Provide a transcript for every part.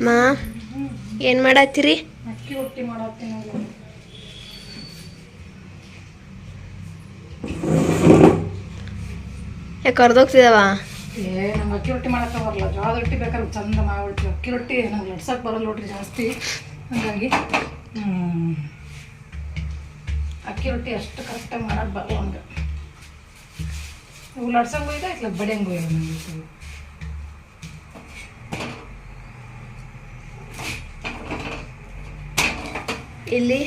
ಮಾ ಏನು ಮಾಡತ್ತೀರಿ? ಅಕ್ಕಿ ರೊಟ್ಟಿ ಮಾಡತ್ತೀನಿ ನೋಡಿ. ಯಾಕೆ ಕರ್ದೋಗ್ತಿದವ? ನಂಗೆ ಅಕ್ಕಿ ರೊಟ್ಟಿ ಮಾಡಕ್ಕೆ ಬರಲ್ಲ. ಜೋಳದ ರೊಟ್ಟಿ ಬೇಕಾದ್ರೆ ಚಂದ ಮಾಡ್ಬಿಡ್ತೀವಿ. ಅಕ್ಕಿ ರೊಟ್ಟಿ ನಂಗೆ ಲಡ್ಸಕ್ಕೆ ಬರಲ್ಲ ನೋಡ್ರಿ ಜಾಸ್ತಿ. ಹಾಗಾಗಿ ಅಕ್ಕಿ ರೊಟ್ಟಿ ಅಷ್ಟು ಕರೆಕ್ಟಾಗಿ ಮಾಡೋಕ್ಕೆ ಬರಲ್ಲ ಹಂಗೆ. ಇವು ಲಡ್ಸಂಗೆ ಹೋಯ್ತಾ ಇಲ್ಲ ಬಡಿಯಂಗೆ ಹೋಯ್ದ ನಂಗೆ. ಇಲ್ಲಿ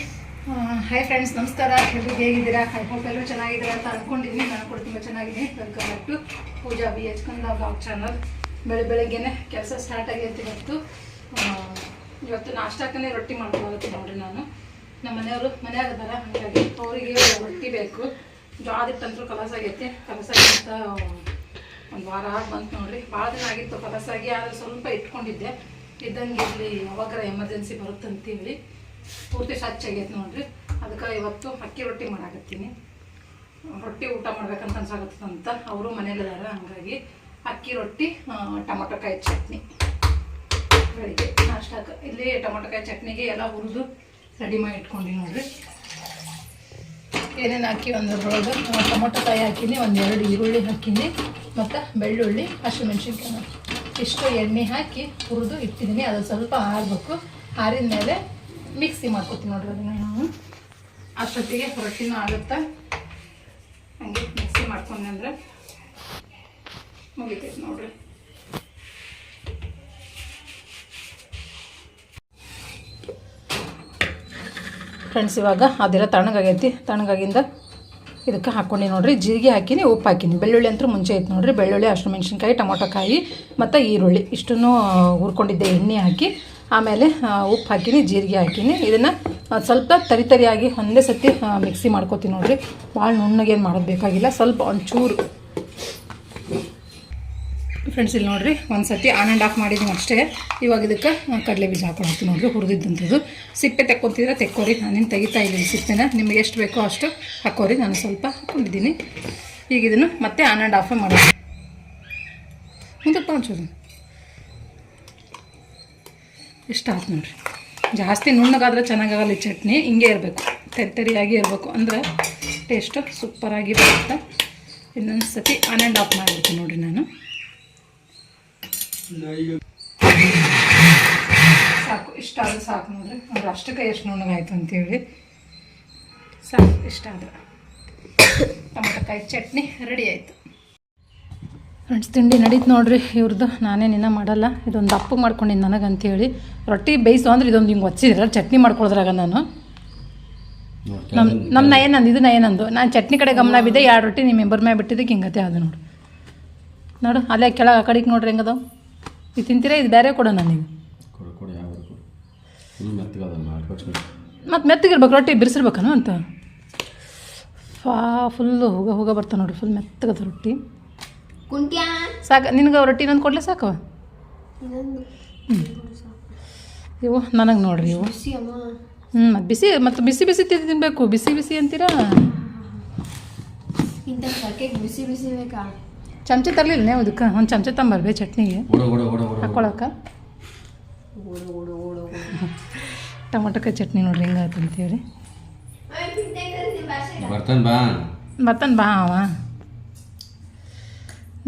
ಹಾಯ್ ಫ್ರೆಂಡ್ಸ್, ನಮಸ್ಕಾರ. ಎಲ್ಲರೂ ಹೇಗಿದ್ದೀರಾ? ಐ ಹೋಪ್ ಎಲ್ಲರೂ ಚೆನ್ನಾಗಿದ್ದೀರಾ ಅಂತ ಅಂದ್ಕೊಂಡಿದ್ದೀನಿ. ನಾನು ಕೂಡ ತುಂಬ ಚೆನ್ನಾಗಿದ್ದೀನಿ. Welcome back to Pooja B H Kanda blog channel. ಬೆಳಗ್ಗೆನೆ ಕೆಲಸ ಸ್ಟಾರ್ಟ್ ಆಗೈತೆ. ಇವತ್ತು ನಾಷ್ಟಕ್ಕೇ ರೊಟ್ಟಿ ಮಾಡ್ಕೊಳತ್ತೆ ನೋಡ್ರಿ. ನಾನು ನಮ್ಮ ಮನೆಯವರು ಮನ್ಯಾಗ ಅದಾರ, ಹಾಗಾಗಿ ಅವರಿಗೆ ರೊಟ್ಟಿ ಬೇಕು. ಜೋಳದ ಹಿಟ್ಟಂತೂ ಕಲಸಾಗೈತಿ. ಕಲಸಾಗಿಂತ ಒಂದು ವಾರ ಬಂತು ನೋಡ್ರಿ. ಭಾಳ ದಿನ ಆಗಿತ್ತು ಕಲಸಾಗಿ. ಆದರೆ ಸ್ವಲ್ಪ ಇಟ್ಕೊಂಡಿದ್ದೆ. ಇದ್ದಂಗೆ ಇಲ್ಲಿ ಯಾವಾಗಾರ ಎಮರ್ಜೆನ್ಸಿ ಬರುತ್ತಂತೇಳಿ ಪೂರ್ತಿ ಸ್ವಚ್ಛಾಗೈತೆ ನೋಡ್ರಿ. ಅದಕ್ಕೆ ಇವತ್ತು ಅಕ್ಕಿ ರೊಟ್ಟಿ ಮಾಡಾಕತ್ತೀನಿ. ರೊಟ್ಟಿ ಊಟ ಮಾಡ್ಬೇಕಂತ ಅನ್ಸಾಕತ್ತಂತ. ಅವರು ಮನೇಲಿದ್ದಾರೆ, ಹಂಗಾಗಿ ಅಕ್ಕಿ ರೊಟ್ಟಿ ಟೊಮೊಟೊಕಾಯಿ ಚಟ್ನಿ ಬೆಳಿಗ್ಗೆ ನಾಷ್ಟಕ್ಕೆ. ಇಲ್ಲಿ ಟೊಮೊಟೊಕಾಯಿ ಚಟ್ನಿಗೆ ಎಲ್ಲ ಹುರಿದು ರೆಡಿ ಮಾಡಿ ಇಟ್ಕೊಂಡು ನೋಡ್ರಿ. ಏನೇನು ಹಾಕಿ ಒಂದರೊಳಗೆ ಟೊಮೊಟೊಕಾಯಿ ಹಾಕಿನಿ, ಒಂದೆರಡು ಈರುಳ್ಳಿ ಹಾಕಿನಿ, ಮತ್ತು ಬೆಳ್ಳುಳ್ಳಿ, ಹಸಿಮೆಣ್ಸಿನ್ಕಾಯಿ ಇಷ್ಟು ಎಣ್ಣೆ ಹಾಕಿ ಹುರಿದು ಇಟ್ಟಿದ್ದೀನಿ. ಅದು ಸ್ವಲ್ಪ ಆರಬೇಕು. ಆರಿದ ಮೇಲೆ ಮಿಕ್ಸಿ ಮಾಡ್ಕೊತೀನಿ ನೋಡ್ರಿ. ಅದನ್ನು ನಾವು ಅಷ್ಟೊತ್ತಿಗೆ ರೊಟ್ಟಿನೂ ಆಗುತ್ತೆ. ಹಂಗೆ ಮಿಕ್ಸಿ ಮಾಡ್ಕೊಂಡೆ ಅಂದರೆ ಮುಗಿತೈತೆ ನೋಡ್ರಿ. ಫ್ರೆಂಡ್ಸ್, ಇವಾಗ ಅದೆಲ್ಲ ತಣ್ಣಗಾಗೈತಿ. ತಣ್ಣಗಾಗಿಂದ ಇದಕ್ಕೆ ಹಾಕ್ಕೊಂಡು ನೋಡ್ರಿ. ಜೀರಿಗೆ ಹಾಕಿನಿ, ಉಪ್ಪು ಹಾಕಿನಿ. ಬೆಳ್ಳುಳ್ಳಿ ಅಂತೂ ಮುಂಚೆ ಐತೆ ನೋಡ್ರಿ. ಬೆಳ್ಳುಳ್ಳಿ, ಹಸಿಮೆಣ್ಸಿನ್ಕಾಯಿ, ಟೊಮೊಟೊಕಾಯಿ ಮತ್ತು ಈರುಳ್ಳಿ ಇಷ್ಟನ್ನು ಹುರ್ಕೊಂಡಿದ್ದೆ. ಎಣ್ಣೆ ಹಾಕಿ ಆಮೇಲೆ ಉಪ್ಪು ಹಾಕಿನಿ, ಜೀರಿಗೆ ಹಾಕಿನಿ. ಇದನ್ನು ಸ್ವಲ್ಪ ತರಿಯಾಗಿ ಒಂದೇ ಸತಿ ಮಿಕ್ಸಿ ಮಾಡ್ಕೊತೀನಿ ನೋಡ್ರಿ. ಭಾಳ ನುಣ್ಣಗೇನು ಮಾಡೋದು ಬೇಕಾಗಿಲ್ಲ, ಸ್ವಲ್ಪ ಒಂಚೂರು. ಫ್ರೆಂಡ್ಸ್, ಇಲ್ಲಿ ನೋಡ್ರಿ, ಒಂದು ಸತಿ ಆನ್ ಆ್ಯಂಡ್ ಆಫ್ ಮಾಡಿದ್ದೀನಿ ಅಷ್ಟೇ. ಇವಾಗ ಇದಕ್ಕೆ ಕಡಲೆ ಬೀಜ ಹಾಕೊಂಡು ನೋಡ್ರಿ. ಹುರಿದಿದ್ದಂಥದ್ದು. ಸಿಪ್ಪೆ ತೆಕ್ಕೊತಿದ್ರೆ ತೆಕ್ಕೋರಿ. ನಾನೇನು ತೆಗಿತಾ ಇದ್ದೀನಿ ಸಿಪ್ಪೆನ. ನಿಮಗೆ ಎಷ್ಟು ಬೇಕೋ ಅಷ್ಟು ಹಾಕೋರಿ. ನಾನು ಸ್ವಲ್ಪ ಹಾಕ್ಕೊಂಡಿದ್ದೀನಿ. ಈಗ ಇದನ್ನು ಮತ್ತೆ ಆನ್ ಆ್ಯಂಡ್ ಆಫೇ ಮಾಡೋದು. ಮುಂದಕ್ಕೆ ಒಂಚೂರು ಇಷ್ಟ ಆಯ್ತು ನೋಡ್ರಿ. ಜಾಸ್ತಿ ನುಣ್ಣಗಾದ್ರೆ ಚೆನ್ನಾಗಾಗಲ್ಲ ಈ ಚಟ್ನಿ. ಹಿಂಗೆ ಇರಬೇಕು, ತರಿಯಾಗಿ ಇರಬೇಕು, ಅಂದರೆ ಟೇಸ್ಟು ಸೂಪರಾಗಿ ಬರುತ್ತೆ. ಇನ್ನೊಂದು ಸತಿ ಆನ್ ಆ್ಯಂಡ್ ಆಫ್ ಮಾಡಿಬಿಡ್ತೀನಿ ನೋಡಿರಿ. ನಾನು ಸಾಕು, ಇಷ್ಟ ಆದರೆ ಸಾಕು ನೋಡ್ರಿ. ಅವ್ರು ಅಷ್ಟಕ್ಕೆ ಎಷ್ಟು ನುಣ್ಣಗಾಯ್ತು ಅಂತೇಳಿ ಸಾಕು. ಇಷ್ಟ ಆದರೆ ಟೊಮೊಟೊಕಾಯಿ ಚಟ್ನಿ ರೆಡಿ ಆಯಿತು. ಫ್ರೆಂಡ್ಸ್, ತಿಂಡಿ ನಡೀತು ನೋಡ್ರಿ ಇವ್ರದ್ದು. ನಾನೇನಿನ್ನ ಮಾಡಲ್ಲ. ಇದೊಂದು ದಪ್ಪಗೆ ಮಾಡ್ಕೊಂಡಿದ್ದು ನನಗಂತೇಳಿ. ರೊಟ್ಟಿ ಬೇಯಿಸು ಅಂದ್ರೆ ಇದೊಂದು ಹಿಂಗೆ ಒಚ್ಚಿದ್ರೆ ಚಟ್ನಿ ಮಾಡ್ಕೊಳ್ದ್ರಾಗ ನಾನು ನಮ್ಮ ನಯನಂದು ಇದು ನಯನಂದು. ನಾನು ಚಟ್ನಿ ಕಡೆ ಗಮನ ಬಿದ್ದೆ. 2 ರೊಟ್ಟಿ ನಿಮ್ಮ ಮೆಂಬರ್ ಮ್ಯಾಗ ಬಿಟ್ಟಿದ್ದಕ್ಕೆ ಹಿಂಗತ್ತೆ ಅದು ನೋಡು. ನೋಡು ಅಲ್ಲೇ ಕೆಳಗೆ ಆ ಕಡೆಗೆ ನೋಡ್ರಿ ಹೆಂಗದ. ಇದು ತಿಂತೀರಾ? ಇದು ಬೇರೆ ಕೊಡು ನನಗೆ. ಮತ್ತು ಮೆತ್ತಗಿರ್ಬೇಕು ರೊಟ್ಟಿ, ಬಿರ್ಸಿರ್ಬೇಕನು ಅಂತ. ಫುಲ್ಲು ಹೋಗ ಬರ್ತಾವೆ ನೋಡ್ರಿ. ಫುಲ್ ಮೆತ್ತಗದ ರೊಟ್ಟಿ. ಸಾಕು ನಿನಗೆ ರೊಟ್ಟಿ ಇನ್ನೊಂದು ಕೊಡ್ಲೆ ಸಾಕು. ಇವು ನನಗೆ ನೋಡ್ರಿ ಇವು. ಮತ್ತು ಬಿಸಿ, ಮತ್ತು ಬಿಸಿ ಬಿಸಿ ತಿನ್ನಬೇಕು. ಬಿಸಿ ಬಿಸಿ ಅಂತೀರಾ? ಬಿಸಿ ಬೇಕಾ? ಚಮಚ ತರಲಿಲ್ಲ ನೀವು ಅದಕ್ಕೆ? ಒಂದು ಚಮಚ ತಂಬರ್ಬೇ ಚಟ್ನಿಗೆ ಹಾಕ್ಕೊಳಕ್ಕೆ. ಟೊಮೊಟೊಕಾಯಿ ಚಟ್ನಿ ನೋಡ್ರಿ ಹೆಂಗಾಯ್ತು ಅಂತೇಳಿ. ಬರ್ತಾನೆ ಬಾ ಅವ.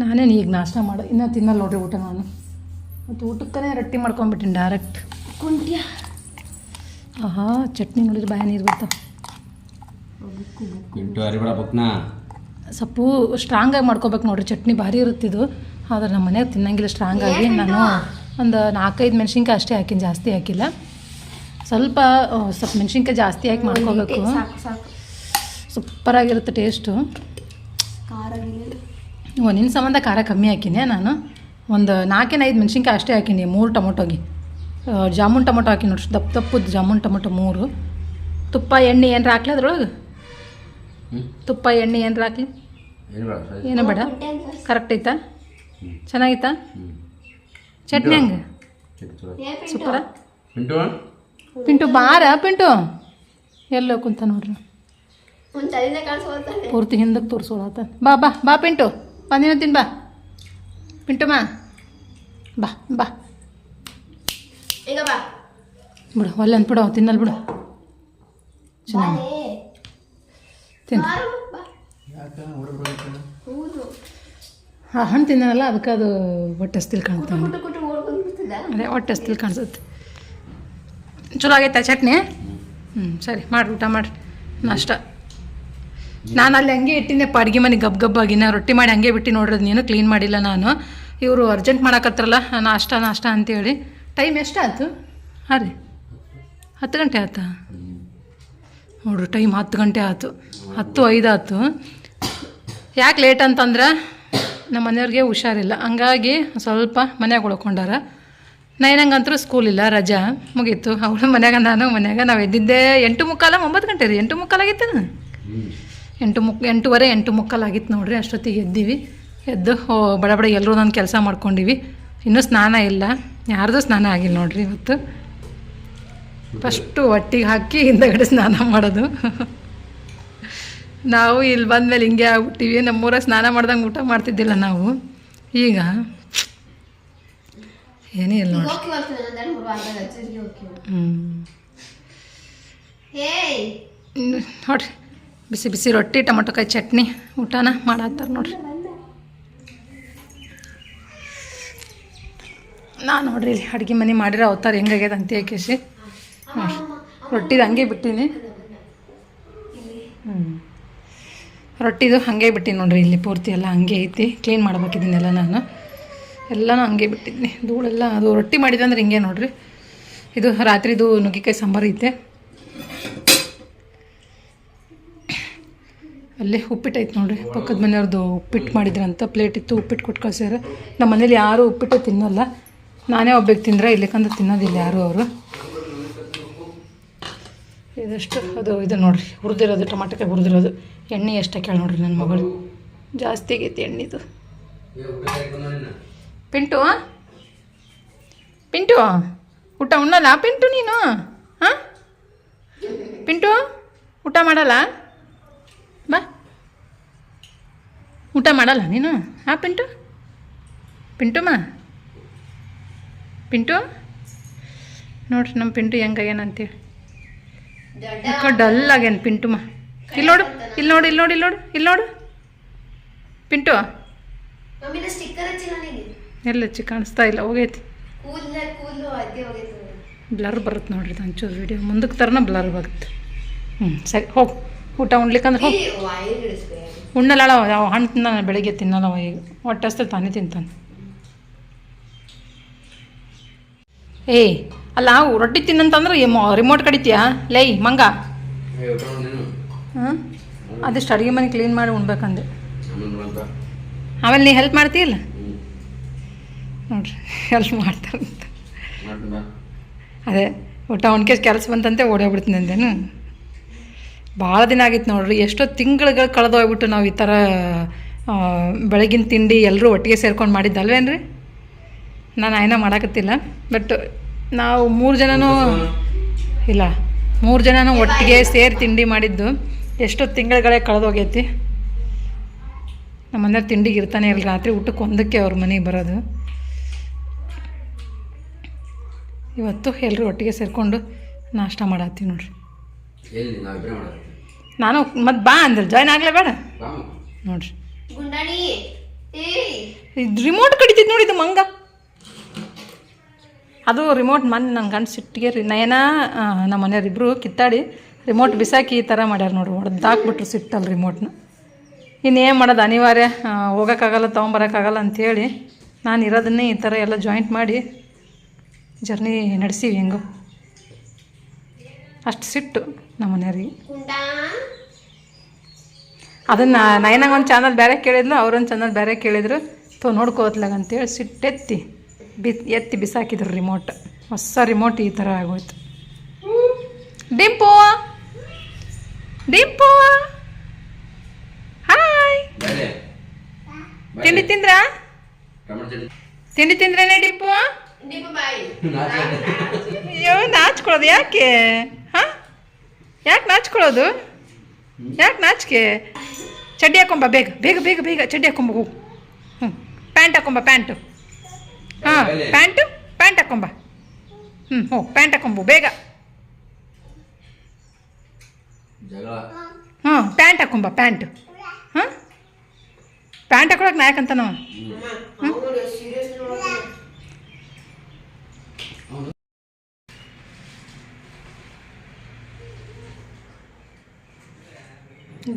ನಾನೇನು ಈಗ ನಾಷ್ಟ ಮಾಡು, ಇನ್ನೂ ತಿನ್ನಲ್ಲ ನೋಡ್ರಿ ಊಟ ನಾನು. ಮತ್ತು ಊಟಕ್ಕೇ ರೊಟ್ಟಿ ಮಾಡ್ಕೊಂಬಿಟ್ಟಿನಿ ಡೈರೆಕ್ಟ್. ಆಹಾ, ಚಟ್ನಿ ನೋಡಿದ್ರೆ ಬಾಯ ನೀರು ಬರ್ತಾವೆ. ಸ್ವಲ್ಪ ಸ್ಟ್ರಾಂಗಾಗಿ ಮಾಡ್ಕೋಬೇಕು ನೋಡ್ರಿ. ಚಟ್ನಿ ಭಾರಿ ಇರುತ್ತಿದ್ದು. ಆದ್ರೆ ನಮ್ಮ ಮನೆಯಾಗ ತಿನ್ನಂಗಿಲ್ಲ ಸ್ಟ್ರಾಂಗಾಗಿ. ನಾನು ಒಂದು 4-5 ಮೆಣಸಿನ್ಕಾಯಿ ಅಷ್ಟೇ ಹಾಕಿನಿ, ಜಾಸ್ತಿ ಹಾಕಿಲ್ಲ. ಸ್ವಲ್ಪ ಮೆಣಸಿನ್ಕಾಯಿ ಜಾಸ್ತಿ ಹಾಕಿ ಮಾಡ್ಕೋಬೇಕು. ಸೂಪರಾಗಿರುತ್ತೆ ಟೇಸ್ಟು. ನಿನ್ನ ಸಂಬಂಧ ಖಾರ ಕಮ್ಮಿ ಹಾಕಿನಿ ನಾನು. ಒಂದು 4-5 ಮೆಣಸಿನ್ಕಾಯಿ ಅಷ್ಟೇ ಹಾಕಿನಿ. 3 ಟೊಮೊಟೊಗೆ ಜಾಮೂನ್ ಟೊಮೊಟೊ ಹಾಕಿ ನೋಡ್ರಿ. ದಪ್ಪದ್ದು ಜಾಮೂನ್ ಟೊಮೊಟೊ 3. ತುಪ್ಪ ಎಣ್ಣೆ ಏನಾರ ಹಾಕ್ಲಿ ಅದ್ರೊಳಗೆ? ತುಪ್ಪ ಎಣ್ಣೆ ಏನಾರ ಹಾಕ್ಲಿ? ಏನೋ ಬೇಡ. ಕರೆಕ್ಟ್ ಐತಾ? ಚೆನ್ನಾಗಿತ್ತಾ ಚಟ್ನಿ? ಹಂಗೆ ಸೂಪರ. ಪಿಂಟು ಬಾರ. ಪಿಂಟು ಎಲ್ಲೋ ಕುಂತ ನೋಡ್ರಿ. ಪೂರ್ತಿ ಹಿಂದಕ್ಕೆ ತೋರಿಸೋಳತ್ತ. ಬಾ ಬಾ ಬಾ ಪಿಂಟು, ಬಂದಿನ ತಿನ್ ಬಾ ಪಿಂಟು. ಬಾ ಬಾ ಈಗ ಬಾ ಬಿಡು ಒಲ್ಲೆ ಅಂದ್ಬಿಡು ತಿನ್ನಲ್ ಬಿಡು ಚೆನ್ನಾಗಿ ತಿನ್ನು ಹಣ್ಣು ತಿನ್ನಲ್ಲ ಅದಕ್ಕೆ ಅದು ಹೊಟ್ಟೆ ಹಸ್ತಿಲ್ ಕಾಣ್ತಾನೆ ಅದೇ ಹೊಟ್ಟೆ ಹಸ್ತಿಲ್ ಕಾಣಿಸುತ್ತೆ ಚಲೋ ಆಗೈತಾ ಚಟ್ನಿ ಸರಿ ಮಾಡಿ ಊಟ ಮಾಡಿ ನಾಷ್ಟ ನಾನು ಅಲ್ಲಿ ಹಂಗೆ ಇಟ್ಟಿದ್ದೆಪ್ಪ ಅಡುಗೆ ಮನೆ ಗಬ್ಬಾಗಿನ ರೊಟ್ಟಿ ಮಾಡಿ ಹಂಗೆ ಬಿಟ್ಟು ನೋಡ್ರಿ ನೀನು ಕ್ಲೀನ್ ಮಾಡಿಲ್ಲ ನಾನು ಇವರು ಅರ್ಜೆಂಟ್ ಮಾಡಕತ್ರಲ್ಲ ನಾಷ್ಟ ಅಂತೇಳಿ ಟೈಮ್ ಎಷ್ಟು ಆಯ್ತು ಹಾಂ ರೀ 10 ಗಂಟೆ ಆಯ್ತಾ ನೋಡ್ರಿ ಟೈಮ್ 10 ಗಂಟೆ ಆಯ್ತು 10:05 ಆಯ್ತು ಯಾಕೆ ಲೇಟ್ ಅಂತಂದ್ರೆ ನಮ್ಮ ಮನೆಯವ್ರಿಗೆ ಹುಷಾರಿಲ್ಲ ಹಂಗಾಗಿ ಸ್ವಲ್ಪ ಮನ್ಯಾಗ ಉಳ್ಕೊಂಡಾರ ನೈನಂಗಂತೂ ಸ್ಕೂಲ್ ಇಲ್ಲ ರಜಾ ಮುಗೀತು ಅವಳು ಮನ್ಯಾಗ ನಾವು ಎದ್ದಿದ್ದೆ 8:45 9 ಗಂಟೆ ರೀ 8:45 ಆಗಿತ್ತು 8:30 8:45 ಆಗಿತ್ತು ನೋಡ್ರಿ ಅಷ್ಟೊತ್ತಿಗೆ ಎದ್ದೀವಿ ಎದ್ದು ಬಡ ಎಲ್ಲರೂ ನಾನು ಕೆಲಸ ಮಾಡ್ಕೊಂಡಿವಿ ಇನ್ನೂ ಸ್ನಾನ ಇಲ್ಲ ಯಾರ್ದು ಸ್ನಾನ ಆಗಿಲ್ಲ ನೋಡ್ರಿ ಇವತ್ತು ಫಸ್ಟು ಹೊಟ್ಟಿಗೆ ಹಾಕಿ ಹಿಂದಗಡೆ ಸ್ನಾನ ಮಾಡೋದು ನಾವು ಇಲ್ಲಿ ಬಂದಮೇಲೆ ಹಿಂಗೆ ಆಗ್ಬಿಟ್ಟಿವಿ ನಮ್ಮೂರಾಗ ಸ್ನಾನ ಮಾಡ್ದಂಗೆ ಊಟ ಮಾಡ್ತಿದ್ದಿಲ್ಲ ನಾವು ಈಗ ಏನೇ ಇಲ್ಲ ನೋಡ್ರಿ ಬಿಸಿ ಬಿಸಿ ರೊಟ್ಟಿ ಟೊಮಟೊಕಾಯಿ ಚಟ್ನಿ ಊಟನ ಮಾಡತ್ತಾರೆ ನೋಡ್ರಿ ನಾನು ನೋಡ್ರಿ ಇಲ್ಲಿ ಅಡುಗೆ ಮನೆ ಮಾಡಿರೋ ಅವತಾರ ಹೆಂಗಾಗ್ಯದ ಅಂತ ಏಕೇಸಿ ನೋಡ್ರಿ ರೊಟ್ಟಿದು ಹಂಗೆ ಬಿಟ್ಟೀನಿ ರೊಟ್ಟಿದು ಹಾಗೆ ಬಿಟ್ಟಿನಿ ನೋಡ್ರಿ ಇಲ್ಲಿ ಪೂರ್ತಿ ಎಲ್ಲ ಹಂಗೆ ಐತಿ ಕ್ಲೀನ್ ಮಾಡ್ಬೇಕಿದ್ದೀನೆಲ್ಲ ನಾನು ಎಲ್ಲನೂ ಹಂಗೆ ಬಿಟ್ಟಿದ್ದೀನಿ ಧೂಳೆಲ್ಲ ಅದು ರೊಟ್ಟಿ ಮಾಡಿದೆ ಅಂದ್ರೆ ಹಿಂಗೆ ನೋಡ್ರಿ ಇದು ರಾತ್ರಿದು ನುಗ್ಗೆಕಾಯಿ ಸಾಂಬಾರು ಐತೆ ಅಲ್ಲೇ ಉಪ್ಪಿಟ್ಟು ಐತೆ ನೋಡ್ರಿ ಪಕ್ಕದ ಮನೆಯವ್ರದ್ದು ಉಪ್ಪಿಟ್ಟು ಮಾಡಿದ್ರಂತ ಪ್ಲೇಟ್ ಇತ್ತು ಉಪ್ಪಿಟ್ಟು ಕೊಟ್ಟು ಕಳ್ಸ್ಯಾರ ನಮ್ಮ ಮನೇಲಿ ಯಾರೂ ಉಪ್ಪಿಟ್ಟು ತಿನ್ನಲ್ಲ ನಾನೇ ಒಬ್ಬಕ್ಕೆ ತಿಂದರೆ ಇಲ್ಲಿಕಂದ್ರೆ ತಿನ್ನೋದಿಲ್ಲ ಯಾರು ಅವರು ಇದಷ್ಟು ಅದು ಇದು ನೋಡ್ರಿ ಹುರಿದಿರೋದು ಟೊಮಾಟೊಕಾಯಿ ಹುರಿದಿರೋದು ಎಣ್ಣೆ ಎಷ್ಟು ಕೇಳಿ ನೋಡ್ರಿ ನನ್ನ ಮಗಳು ಜಾಸ್ತಿ ಆಗೈತಿ ಎಣ್ಣೆದು ಪಿಂಟು ಪಿಂಟು ಊಟ ಉಣ್ಣಲ್ಲ ಪಿಂಟು ನೀನು ಹಾಂ ಪಿಂಟು ಊಟ ಮಾಡಲ್ಲ ಬಾ ಊಟ ಮಾಡಲ್ಲ ನೀನು ಹಾಂ ಪಿಂಟುಮ್ಮ ಪಿಂಟು ನೋಡ್ರಿ ನಮ್ಮ ಪಿಂಟು ಹೆಂಗಾಗ್ಯಾನ ಅಂತೇಳಿ ಯಾಕೋ ಡಲ್ ಆಗ್ಯಾನ ಪಿಂಟುಮ್ಮ ಇಲ್ಲಿ ನೋಡು ಪಿಂಟು ಎಲ್ಲ ಹಚ್ಚಿ ಕಾಣಿಸ್ತಾ ಇಲ್ಲ ಹೋಗೈತಿ ಬ್ಲರ್ ಬರುತ್ತೆ ನೋಡ್ರಿ ಒಂಚೂರು ವಿಡಿಯೋ ಮುಂದಕ್ಕೆ ತರನ ಬ್ಲರ್ ಬರುತ್ತೆ ಸರಿ ಹೋಗು ಊಟ ಉಣ್ಲಿಕ್ಕಂದ್ರೆ ಹೋಗಿ ಉಣ್ಣಲ್ಲ ಯಾವ ಹಣ್ಣು ತಿನ್ನ ಬೆಳಿಗ್ಗೆ ತಿನ್ನಲ್ಲ ಈಗ ಹೊಟ್ಟೆ ಹಸ್ತ ತಾನೇ ತಿಂತಾನೆ ಏಯ್ ಅಲ್ಲ ರೊಟ್ಟಿ ತಿನ್ನಂತಂದ್ರೆ ರಿಮೋಟ್ ಕಡಿತೀಯಾ ಲೈ ಮಂಗ ಹಾಂ ಅದಿಷ್ಟು ಅಡುಗೆ ಮನೆ ಕ್ಲೀನ್ ಮಾಡಿ ಉಣ್ಬೇಕಂದೆ ಆಮೇಲೆ ನೀ ಹೆಲ್ಪ್ ಮಾಡ್ತೀಯಲ್ಲ ನೋಡ್ರಿ ಹೆಲ್ಪ್ ಮಾಡ್ತಾರಂತ ಅದೇ ಊಟ ಉಣ್ಕೆ ಕೆಲಸ ಬಂತಂತೆ ಓಡೋಗ್ಬಿಡ್ತೀನಿ ಅಂದೇನು ಭಾಳ ದಿನ ಆಗಿತ್ತು ನೋಡ್ರಿ ಎಷ್ಟೋ ತಿಂಗಳುಗಳು ಕಳೆದೋಗ್ಬಿಟ್ಟು ನಾವು ಈ ಥರ ಬೆಳಗಿನ ತಿಂಡಿ ಎಲ್ಲರೂ ಒಟ್ಟಿಗೆ ಸೇರ್ಕೊಂಡು ಮಾಡಿದ್ದಲ್ವೇನ್ರಿ ನಾನು ಏನೋ ಮಾಡೋಕತ್ತಿಲ್ಲ ಬಟ್ ನಾವು 3 ಜನನೂ ಇಲ್ಲ 3 ಜನನೂ ಒಟ್ಟಿಗೆ ಸೇರಿ ತಿಂಡಿ ಮಾಡಿದ್ದು ಎಷ್ಟೋ ತಿಂಗಳುಗಳೇ ಕಳೆದೋಗೈತಿ ನಮ್ಮ ಮನೆಯವ್ರು ತಿಂಡಿಗೆ ಇರ್ತಾನೆ ಇಲ್ಲ ರಾತ್ರಿ ಊಟಕ್ಕೆ ಒಂದಕ್ಕೆ ಅವ್ರ ಮನೆಗೆ ಬರೋದು ಇವತ್ತು ಎಲ್ಲರೂ ಒಟ್ಟಿಗೆ ಸೇರಿಕೊಂಡು ನಾಷ್ಟ ಮಾಡತ್ತೀವಿ ನೋಡ್ರಿ ನಾನು ಮತ್ತೆ ಬಾ ಅಂದ್ರೆ ಜಾಯ್ನ್ ಆಗಲೇ ಬೇಡ ನೋಡ್ರಿ ಇದು ರಿಮೋಟ್ ಕಡಿತಿದ್ದು ನೋಡಿ ಇದು ಮಂಗ ಅದು ರಿಮೋಟ್ ಮೊನ್ನೆ ನನ್ನ ಗಂಡು ಸಿಟ್ಟಿಗೆ ನಯನ ನಮ್ಮ ಮನೆಯವ್ರಿಬ್ಬರು ಕಿತ್ತಾಡಿ ರಿಮೋಟ್ ಬಿಸಾಕಿ ಈ ಥರ ಮಾಡ್ಯಾರ ನೋಡ್ರಿ ಹೊಡೆದಾಕ್ಬಿಟ್ರು ಸಿಟ್ಟಲ್ಲಿ ರಿಮೋಟ್ನ ಇನ್ನೇನು ಮಾಡೋದು ಅನಿವಾರ್ಯ ಹೋಗೋಕ್ಕಾಗಲ್ಲ ತೊಗೊಂಬರೋಕ್ಕಾಗಲ್ಲ ಅಂಥೇಳಿ ನಾನು ಇರೋದನ್ನೇ ಈ ಥರ ಎಲ್ಲ ಜಾಯಿಂಟ್ ಮಾಡಿ ಜರ್ನಿ ನಡೆಸೀವಿ ಹೆಂಗೋ ಅಷ್ಟು ಸಿಟ್ಟು ನಮ್ಮ ಮನೆಯವ್ರಿಗೆ ಅದನ್ನು ನಯನಾಗ ಒಂದು ಚಾನಲ್ ಬೇರೆ ಕೇಳಿದ್ಲು ಅವ್ರೊಂದು ಚಾನಲ್ ಬೇರೆ ಕೇಳಿದ್ರು ನೋಡ್ಕೋತ್ಲಾಗ ಅಂತೇಳಿ ಸಿಟ್ಟೆತ್ತಿ ಎತ್ತಿ ಬಿಸಾಕಿದ್ರು ರಿಮೋಟ್ ಹೊಸ ರಿಮೋಟ್ ಈ ಥರ ಆಗೋಯ್ತು ಡಿಂಪು ಹಾಯ್ ತಿಂಡಿ ತಿಂದ್ರೇನೆ ಡಿಂಪು ಅಯ್ಯೋ ನಾಚ್ಕೊಳ್ಳೋದು ಯಾಕೆ ಹಾಂ ಯಾಕೆ ನಾಚ್ಕೊಳ್ಳೋದು ಯಾಕೆ ನಾಚಿಕೆ ಚಡ್ಡಿ ಹಾಕೊಂಬ ಬೇಗ ಬೇಗ ಬೇಗ ಬೇಗ ಚಡ್ಡಿ ಹಾಕೊಂಬ ಹೋಗು ಪ್ಯಾಂಟ್ ಹಾಕೊಂಬ ಪ್ಯಾಂಟು ಹಾಂ ಪ್ಯಾಂಟ್ ಹಾಕೊಂಬ ಹೋಗಿ ಪ್ಯಾಂಟ್ ಹಾಕೊಂಬು ಬೇಗ. ಪ್ಯಾಂಟ್ ಹಾಕೊಂಬ ಪ್ಯಾಂಟ್. ಹಾಂ ಪ್ಯಾಂಟ್ ಹಾಕೊಳಕ್ಕೆ ನಾ ಯಾಕಂತ ನಾವು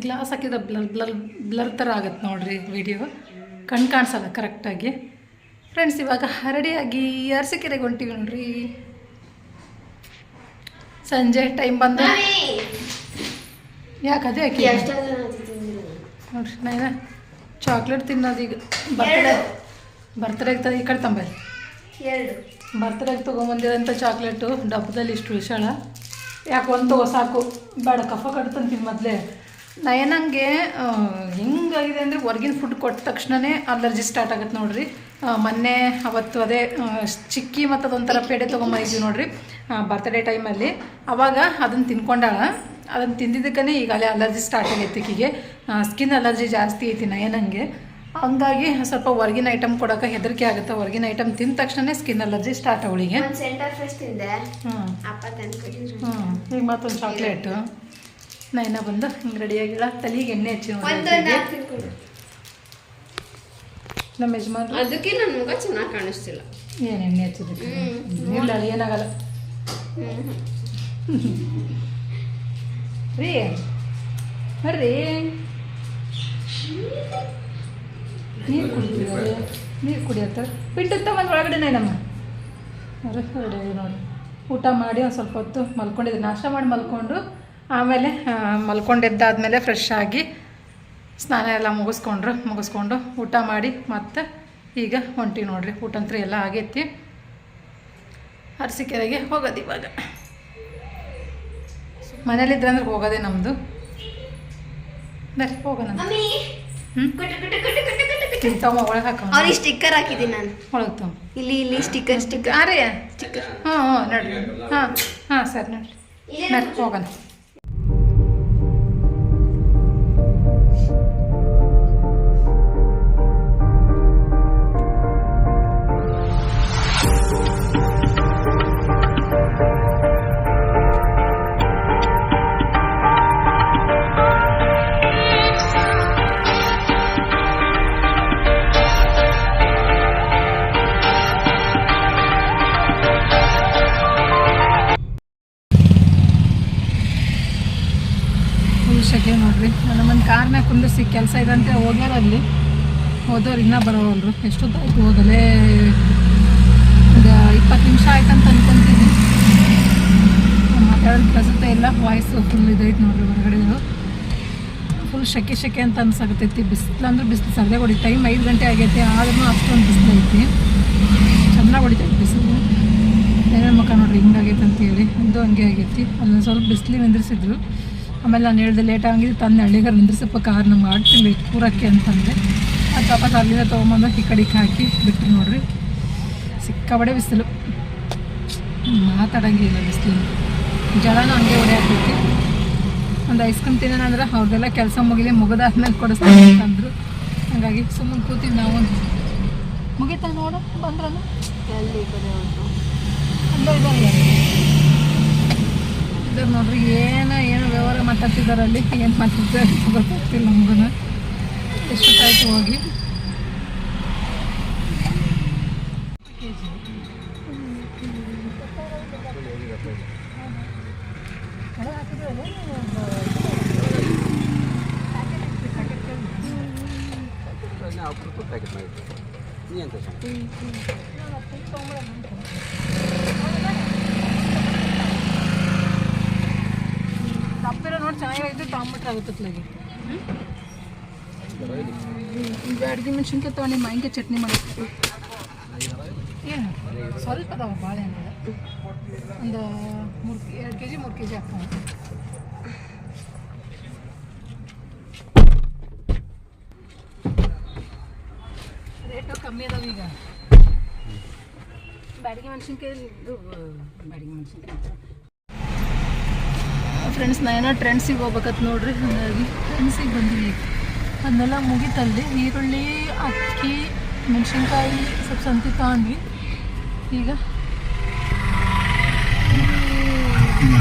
ಗ್ಲಾಸ್ ಹಾಕಿದ್ರೆ ಬ್ಲರ್ ಥರ ಆಗತ್ತೆ ನೋಡ್ರಿ ವಿಡಿಯೋ, ಕಣ್ಣು ಕಾಣಿಸಲ್ಲ ಕರೆಕ್ಟಾಗಿ. ಫ್ರೆಂಡ್ಸ್ ಇವಾಗ ರೆಡಿಯಾಗಿ ಅರಸೀಕೆರೆಗೆ ಹೊಂಟಿವಿ ನೋಡ್ರಿ. ಸಂಜೆ ಟೈಮ್ ಬಂದು ಯಾಕದೇ ಹಾಕಿ ನೋಡ್ರಿ ನಾನು ಚಾಕ್ಲೇಟ್ ತಿನ್ನೋದು ಈಗ ಬರ್ತಡೇಗೆ ಈ ಕಡೆ ತಂಬಲ್ಲಿ ಬರ್ತಡೇಗೆ ತೊಗೊಂಬಂದಿರೋಂಥ ಚಾಕ್ಲೇಟು ಡಬ್ಬದಲ್ಲಿ ಇಷ್ಟು ವಿಶಾಲ. ಯಾಕೆ ಒಂದು ತಗೋ ಸಾಕು, ಬೇಡ ಕಫ ಕಟ್ತಂತೀನಿ ಮೊದಲೇ. ನಯನಂಗೆ ಹೆಂಗಾಗಿದೆ ಅಂದರೆ ಹೊರ್ಗಿನ ಫುಡ್ ಕೊಟ್ಟ ತಕ್ಷಣವೇ ಅಲರ್ಜಿ ಸ್ಟಾರ್ಟ್ ಆಗುತ್ತೆ ನೋಡ್ರಿ. ಮೊನ್ನೆ ಅವತ್ತು ಅದೇ ಚಿಕ್ಕಿ ಮತ್ತು ಅದೊಂಥರ ಪೇಡೆ ತೊಗೊಂಬಂದಿದ್ವಿ ನೋಡ್ರಿ ಬರ್ತ್ಡೇ ಟೈಮಲ್ಲಿ. ಆವಾಗ ಅದನ್ನು ತಿನ್ಕೊಂಡಾಳ. ಅದನ್ನು ತಿಂದಿದ್ದಕ್ಕೇ ಈಗಲೇ ಅಲರ್ಜಿ ಸ್ಟಾರ್ಟ್ ಆಗೈತಿ. ಈಗಿಗೆ ಸ್ಕಿನ್ ಅಲರ್ಜಿ ಜಾಸ್ತಿ ಐತಿ ನಯನಂಗೆ. ಹಂಗಾಗಿ ಸ್ವಲ್ಪ ಹೊರ್ಗಿನ ಐಟಮ್ ಕೊಡೋಕೆ ಹೆದರಿಕೆ ಆಗುತ್ತೆ. ಹೊರ್ಗಿನ ಐಟಮ್ ತಿಂದ ತಕ್ಷಣ ಸ್ಕಿನ್ ಅಲರ್ಜಿ ಸ್ಟಾರ್ಟ್ ಅವಳಿಗೆ. ಈಗ ಮತ್ತೊಂದು ಚಾಕ್ಲೇಟು ನಯನ ಬಂದು ಹಿಂಗೆ ರೆಡಿಯಾಗಿಲ್ಲ. ತಲೆಗೆ ಎಣ್ಣೆ ಹಚ್ಚಿ ನೋಡಿ ನಮ್ಮ ಯಜಮಾನ್. ಅದಕ್ಕೆ ನನ್ನ ಮುಖ ಚೆನ್ನಾಗಿ ಕಾಣಿಸ್ತಿಲ್ಲ. ಏನು ಎಣ್ಣೆ ಹಚ್ಚಿದಕ್ಕೆ ಇಲ್ಲ ಏನಾಗಲ್ಲ ರೀ. ಬರ್ರಿ ನೀರು ಕುಡಿತೀವಿ, ನೀರು ಕುಡಿಯತ್ತ ಬಿಟ್ಟು ಒಂದು ಒಳಗಡೆ ನಮ್ಮ ರೆಡಿ ನೋಡಿ. ಊಟ ಮಾಡಿ ಒಂದು ಸ್ವಲ್ಪ ಹೊತ್ತು ಮಲ್ಕೊಂಡಿದ್ದೆ, ನಾಷ್ಟ ಮಾಡಿ ಮಲ್ಕೊಂಡು ಆಮೇಲೆ ಮಲ್ಕೊಂಡಿದ್ದಾದಮೇಲೆ ಫ್ರೆಶ್ ಆಗಿ ಸ್ನಾನ ಎಲ್ಲ ಮುಗಿಸ್ಕೊಂಡು ಊಟ ಮಾಡಿ ಮತ್ತೆ ಈಗ ಹೊಂಟಿ ನೋಡ್ರಿ. ಊಟ ಅಂತೂ ಎಲ್ಲ ಆಗೈತಿ. ಅರಸೀಕೆರೆಗೆ ಹೋಗೋದು ಇವಾಗ. ಮನೇಲಿದ್ರೆ ಅಂದ್ರೆ ಹೋಗೋದೆ ನಮ್ಮದು. ಬರ್ರಿ ಹೋಗೋಣ. ಒಳಗೆ ಹಾಕ ಅವ್ರಿಗೆ ಸ್ಟಿಕ್ಕರ್ ಹಾಕಿದ್ದೀನಿ ನಾನು. ಒಳಗೆ ತಗೋ ಇಲ್ಲಿ ಸ್ಟಿಕ್ಕರ್ ಅರೆ ಸ್ಟಿಕ್ಕರ್. ನೋಡ್ರಿ. ಹಾಂ ಸರಿ ನೋಡ್ರಿ ಹೋಗೋಣ. ಶಕೆ ನೋಡ್ರಿ. ನಮ್ಮನ್ನು ಕಾರ್ನಾಗ ಕುಂದಿಸಿ ಕೆಲಸ ಇದೆ ಅಂತ ಹೋಗ್ಯಾರಲ್ಲಿ ಹೋದವ್ರು ಇನ್ನೂ ಬರೋವಲ್ರು. ಎಷ್ಟೊತ್ತಾಯ್ತು ಹೋಗಲೇ ಒಂದು 20 ನಿಮಿಷ ಆಯ್ತಂತ ಅನ್ಕೊತೀನಿ. ಮಾತಾಡೋದು ಪ್ರಸಕ್ತ ಇಲ್ಲ, ವಾಯ್ಸು ಫುಲ್ ಇದೈತೆ ನೋಡ್ರಿ. ಹೊರಗಡೆದು ಫುಲ್ ಶೆಕೆ ಅಂತ ಅನ್ಸಾಕತ್ತೈತಿ. ಬಿಸಿಲು ಅಂದ್ರೆ ಬಿಸಿಲು ಸದ್ಯ ಹೊಡಿ. ಟೈಮ್ 5 ಗಂಟೆ ಆಗೈತಿ, ಆದ್ರೂ ಅಷ್ಟೊಂದು ಬಿಸಿಲು ಐತಿ. ಚೆನ್ನಾಗಿ ಹೊಡಿತೈತಿ ಬಿಸಿಲು. ಏನೇನು ಮುಖ ನೋಡ್ರಿ ಹಿಂಗಾಗೈತೆ ಅಂತೇಳಿ ಒಂದು ಹಂಗೆ ಆಗೈತಿ. ಅಲ್ಲೊಂದು ಸ್ವಲ್ಪ ಬಿಸಿಲು ನಿಂದ್ರಿಸಿದ್ರು. ಆಮೇಲೆ ನಾನು ಹೇಳ್ದೆ ಲೇಟ್ ಆಗಿದ್ದು ತಂದೆ ಹಳ್ಳಿಗಾರ ನಿಂದ್ರಿಸಪ್ಪ ಕಾರ್ ನಮ್ಗೆ ಆಗ್ತಿಲ್ಲ ಕೂರಕ್ಕೆ ಅಂತಂದೆ. ಅದು ವಾಪಸ್ ಅಲ್ಲಿಂದ ತೊಗೊಂಬಂದು ಈ ಕಡೆಗೆ ಹಾಕಿ ಬಿಟ್ಟರು ನೋಡ್ರಿ. ಸಿಕ್ಕಾಬಡೆ ಬಿಸಿಲು, ಮಾತಾಡಂಗಿಲ್ಲ ಬಿಸಿಲು. ಜಳನೂ ಹಂಗೆ ಹೊಡೆಯಾಕೈತಿ. ಒಂದು ಐಸ್ ಕ್ರೀಮ್ ತಿನ್ನೋಣಂದ್ರೆ ಅವ್ರದ್ದೆಲ್ಲ ಕೆಲಸ ಮುಗಿದಾದ್ಮೇಲೆ ಕೊಡಿಸ್ತಾರೆ ಅಂತಂದರು. ಹಾಗಾಗಿ ಸುಮ್ಮನೆ ಕೂತೀವಿ ನಾವು. ಮುಗಿತಾ ನೋಡು ಬಂದ್ರನು ಇದ್ದಾರೆ ನೋಡ್ರಿ. ಏನು ವ್ಯವಹಾರ ಮಾತಾಡ್ತಿದ್ದಾರಲ್ಲಿ, ಏನು ಮಾತಾಡ್ತಾರೆ ಗೊತ್ತಾಗ್ತಿಲ್ಲ ನಮಗೂ. ಎಷ್ಟೊತ್ತಾಯ್ತು ಹೋಗಿ. ತಪ್ಪಿರೋ ನೋಡಿ ಚೆನ್ನಾಗಿತ್ತು. ತೊಗೊಂಬಿಟ್ರೆ ಆಗುತ್ತಲಾಗಿ ಬ್ಯಾಡಗಿ ಮೆಣಸಿನ್ಕಾಯಿ ತೊಗೊಂಡು ಮಾವಿನಕಾಯಿ ಚಟ್ನಿ ಮಾಡಬೇಕು. ಏನು ಸ್ವಲ್ಪ ಅದಾವ ಭಾಳ ಏನಿಲ್ಲ. ಒಂದು 2 kg 3 kg ಹಾಕ್ತಾನೆ. ರೇಟು ಕಮ್ಮಿ ಅದಾವ ಈಗ. ಬ್ಯಾಡಗಿ ಮೆಣಸಿನ್ಕಾಯಿ ಬ್ಯಾಡಗಿ ಮೆಣಸಿನ್ಕಾಯಿ ಫ್ರೆಂಡ್ಸ್ ನಾನು ಟ್ರೆಂಡ್ಸಿಗೆ ಹೋಗ್ಬೇಕತ್ ನೋಡ್ರಿ. ಹಾಗಾಗಿ ಟ್ರೆಂಡ್ಸಿಗೆ ಬಂದಿನಿ. ಅದನ್ನೆಲ್ಲ ಮುಗಿತಲ್ಲಿ ಈರುಳ್ಳಿ, ಅಕ್ಕಿ, ಮೆಣಸಿನ್ಕಾಯಿ ಸ್ವಲ್ಪ ಸಂತಿ ತಗೊಂಡ್ವಿ. ಈಗ ತಿಂದ